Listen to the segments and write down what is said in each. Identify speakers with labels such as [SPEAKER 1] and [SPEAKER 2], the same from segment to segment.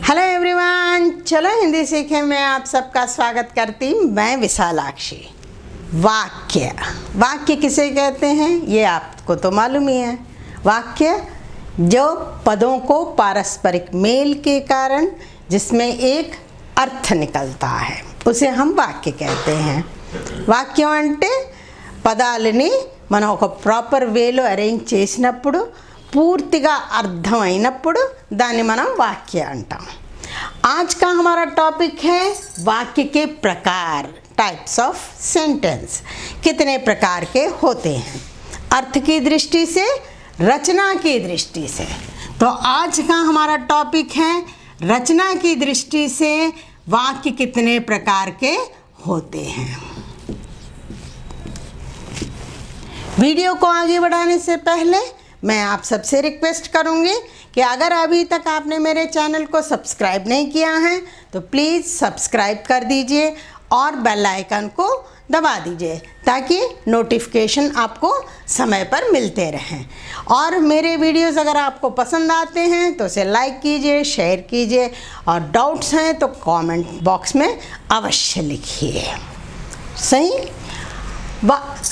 [SPEAKER 1] Hello everyone, चलो हिंदी सीखें में आप सबका स्वागत करती मैं विशालाक्षी। वाक्य वाक्य किसे कहते हैं ये आपको तो मालूम ही है। वाक्य जो पदों को पारस्परिक मेल के कारण जिसमें एक अर्थ निकलता है उसे हम वाक्य कहते हैं। వాక్యం అంటే పదాలని మనం ఒక ప్రాపర్ వేలో అరేంజ్ చేసినప్పుడు पूर्तिगा अर्थమైనప్పుడు దాన్ని మనం वाक्य అంటాం। आज का हमारा टॉपिक है वाक्य के प्रकार, टाइप्स ऑफ सेंटेंस। कितने प्रकार के होते हैं अर्थ की दृष्टि से, रचना की दृष्टि से। तो आज का हमारा टॉपिक है रचना की दृष्टि से वाक्य कितने प्रकार के होते हैं। वीडियो को आगे बढ़ाने से पहले मैं आप सबसे रिक्वेस्ट करूंगी कि अगर अभी तक आपने मेरे चैनल को सब्सक्राइब नहीं किया है तो प्लीज़ सब्सक्राइब कर दीजिए और बेल आइकन को दबा दीजिए ताकि नोटिफिकेशन आपको समय पर मिलते रहें। और मेरे वीडियोस अगर आपको पसंद आते हैं तो उसे लाइक कीजिए, शेयर कीजिए और डाउट्स हैं तो कमेंट बॉक्स में अवश्य लिखिए। सही।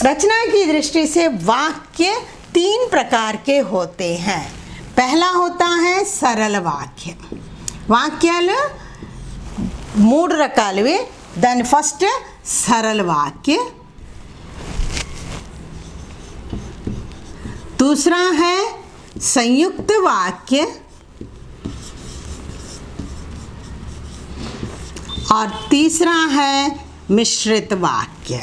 [SPEAKER 1] रचना की दृष्टि से वाक्य 3 प्रकार के होते हैं। पहला होता है सरल वाक्य। వాక్యాలు 3 రకాలవి। దాని ఫస్ట్ सरल वाक्य, दूसरा है संयुक्त वाक्य और तीसरा है मिश्रित वाक्य।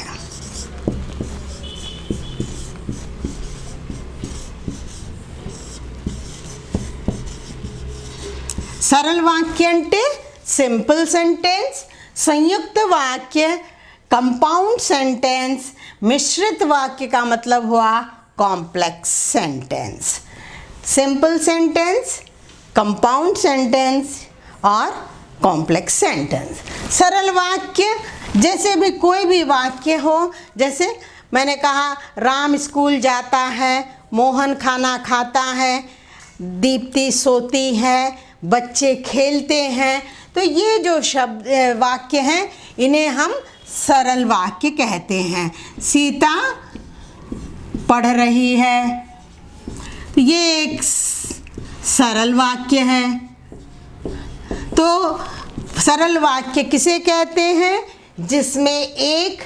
[SPEAKER 1] सरल वाक्य అంటే సింపుల్ సెంటెన్స్, संयुक्त वाक्य कंपाउंड सेंटेंस, मिश्रित वाक्य का मतलब हुआ complex sentence. Simple sentence, compound sentence और कॉम्प्लेक्स सेंटेंस। सरल वाक्य जैसे भी कोई भी वाक्य हो, जैसे मैंने कहा राम स्कूल जाता है, मोहन खाना खाता है, दीप्ति सोती है, बच्चे खेलते हैं। तो ये जो शब्द वाक्य हैं इन्हें हम सरल वाक्य कहते हैं। सीता पढ़ रही है, तो ये एक सरल वाक्य है। तो सरल वाक्य किसे कहते हैं? जिसमें एक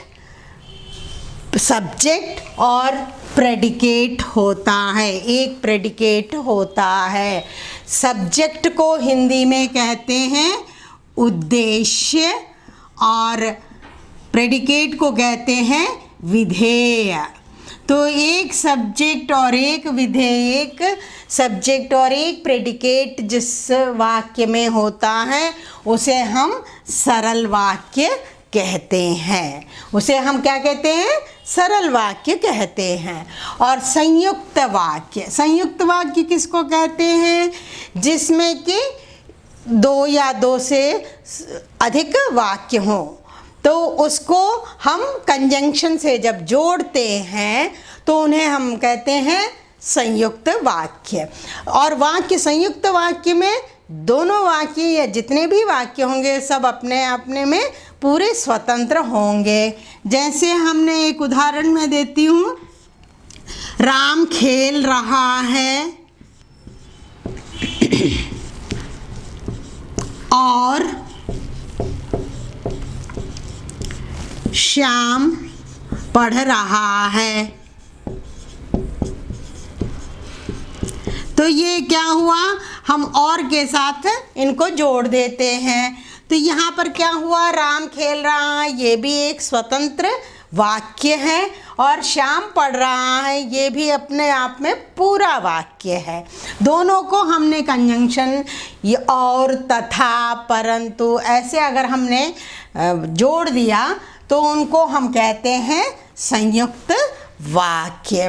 [SPEAKER 1] सब्जेक्ट और प्रेडिकेट होता है। एक प्रेडिकेट होता है। सब्जेक्ट को हिंदी में कहते हैं उद्देश्य और प्रेडिकेट को कहते हैं विधेय। तो एक सब्जेक्ट और एक विधेय, एक सब्जेक्ट और एक प्रेडिकेट जिस वाक्य में होता है उसे हम सरल वाक्य कहते हैं। उसे हम क्या कहते हैं? सरल वाक्य कहते हैं। और संयुक्त वाक्य, संयुक्त वाक्य किसको कहते हैं? जिसमें कि 2 या 2 से अधिक वाक्य हों, तो उसको हम कंजंक्शन से जब जोड़ते हैं तो उन्हें हम कहते हैं संयुक्त वाक्य। और वाक्य संयुक्त वाक्य में दोनों वाक्य या जितने भी वाक्य होंगे सब अपने अपने में पूरे स्वतंत्र होंगे। जैसे हमने एक उदाहरण में देती हूँ, राम खेल रहा है और श्याम पढ़ रहा है। तो ये क्या हुआ? हम और के साथ इनको जोड़ देते हैं। तो यहाँ पर क्या हुआ? राम खेल रहा है, ये भी एक स्वतंत्र वाक्य है और श्याम पढ़ रहा है, ये भी अपने आप में पूरा वाक्य है। दोनों को हमने कंजंक्शन ये और, तथा, परंतु ऐसे अगर हमने जोड़ दिया तो उनको हम कहते हैं संयुक्त वाक्य।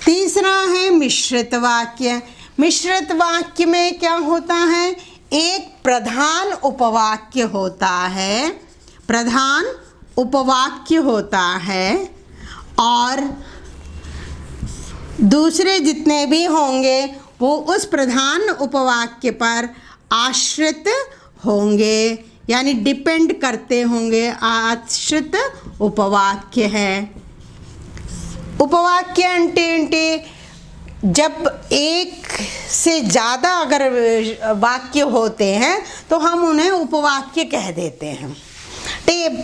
[SPEAKER 1] तीसरा है मिश्रित वाक्य। मिश्रित वाक्य में क्या होता है? एक प्रधान उपवाक्य होता है, प्रधान उपवाक्य होता है और दूसरे जितने भी होंगे वो उस प्रधान उपवाक्य पर आश्रित होंगे, यानी डिपेंड करते होंगे, आश्रित उपवाक्य है। उपवाक्य अंटे जब एक से ज़्यादा अगर वाक्य होते हैं तो हम उन्हें उपवाक्य कह देते हैं।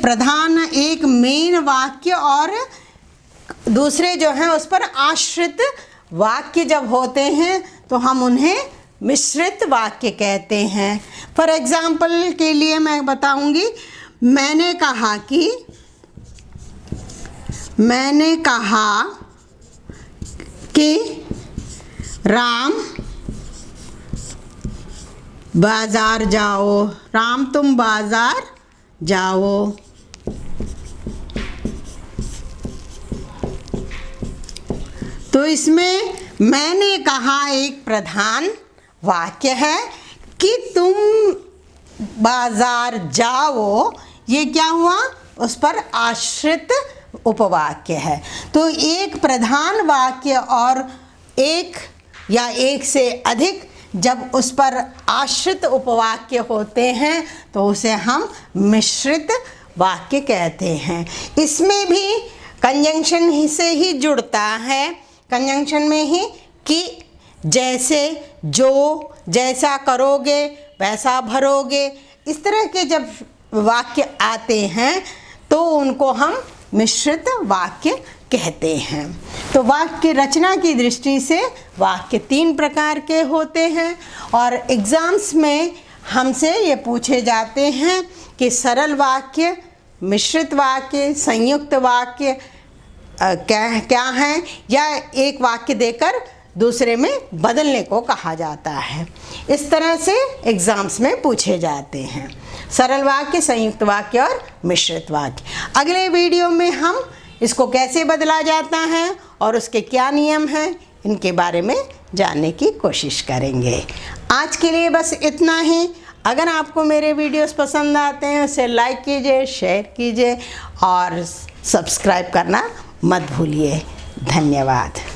[SPEAKER 1] प्रधान एक मेन वाक्य और दूसरे जो हैं उस पर आश्रित वाक्य जब होते हैं तो हम उन्हें मिश्रित वाक्य कहते हैं। फॉर एग्जाम्पल के लिए मैं बताऊंगी, मैंने कहा कि राम बाजार जाओ, राम तुम बाजार जाओ। तो इसमें मैंने कहा एक प्रधान वाक्य है कि तुम बाजार जाओ, ये क्या हुआ, उस पर आश्रित उपवाक्य है। तो एक प्रधान वाक्य और एक या एक से अधिक जब उस पर आश्रित उपवाक्य होते हैं तो उसे हम मिश्रित वाक्य कहते हैं। इसमें भी कंजंक्शन से ही जुड़ता है, कंजंक्शन में ही, कि जैसे, जो, जैसा करोगे वैसा भरोगे, इस तरह के जब वाक्य आते हैं तो उनको हम मिश्रित वाक्य कहते हैं। तो वाक्य रचना की दृष्टि से वाक्य 3 प्रकार के होते हैं और एग्ज़ाम्स में हमसे ये पूछे जाते हैं कि सरल वाक्य, मिश्रित वाक्य, संयुक्त वाक्य क्या हैं, या एक वाक्य देकर दूसरे में बदलने को कहा जाता है। इस तरह से एग्ज़ाम्स में पूछे जाते हैं सरल वाक्य, संयुक्त वाक्य और मिश्रित वाक्य। अगले वीडियो में हम इसको कैसे बदला जाता है और उसके क्या नियम हैं, इनके बारे में जानने की कोशिश करेंगे। आज के लिए बस इतना ही। अगर आपको मेरे वीडियोस पसंद आते हैं उसे लाइक कीजिए, शेयर कीजिए और सब्सक्राइब करना मत भूलिए। धन्यवाद।